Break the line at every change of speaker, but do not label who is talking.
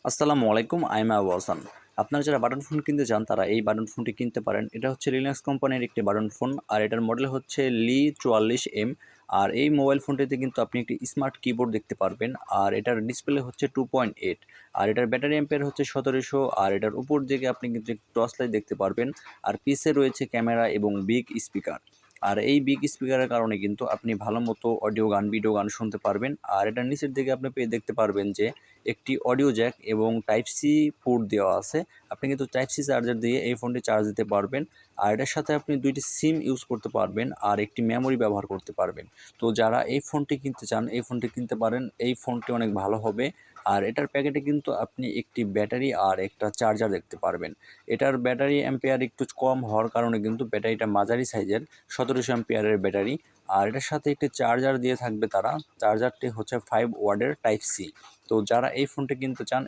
আসসালামু আলাইকুম, I am Abu Hasan. আপনারা যারা বাটন ফোন কিনতে চান তারা এই বাটন ফোনটি কিনতে পারেন। এটা হচ্ছে রিলায়েন্স কোম্পানির একটি বাটন ফোন, আর এটার মডেল হচ্ছে লি 44M। আর এই মোবাইল ফোনটিতে কিন্তু আপনি একটি স্মার্ট কিবোর্ড দেখতে পারবেন, আর এটার ডিসপ্লে হচ্ছে 2.8, আর এটার ব্যাটারি অ্যাম্পিয়ার হচ্ছে 1700। আর এটার উপর দিকে আপনি কিন্তু একটি টর্চ লাইট দেখতে পারবেন, আর পিছে রয়েছে ক্যামেরা এবং বিগ স্পিকার। আর এই বিগ স্পিকারের কারণে কিন্তু আপনি ভালো মতো অডিও গান, ভিডিও গান শুনতে পারবেন। আর এটার নিচের দিকে আপনি দেখতে পারবেন যে একটি অডিও জ্যাক এবং টাইপ সি পোর্ট দেওয়া আছে। আপনি কিন্তু টাইপ সি চার্জার দিয়ে এই ফোনটি চার্জ দিতে পারবেন। আর এটার সাথে আপনি 2টি সিম ইউজ করতে পারবেন, আর একটি মেমোরি ব্যবহার করতে পারবেন। তো যারা এই ফোনটি কিনতে চান এই ফোনটি কিনতে পারেন, এই ফোনটি অনেক ভালো হবে। আর এটার প্যাকেটে কিন্তু আপনি একটি ব্যাটারি আর একটা চার্জার দেখতে পারবেন। এটার ব্যাটারি অ্যাম্পিয়ার একটু কম হওয়ার কারণে কিন্তু ব্যাটারিটা মাঝারি সাইজের, 1700 অ্যাম্পিয়ারের ব্যাটারি। আর এটার সাথে একটি চার্জার দিয়ে থাকবে তারা। চার্জারটি হচ্ছে 5 ওয়াটের টাইপ সি। তো যারা এই ফোনটি কিনতে চান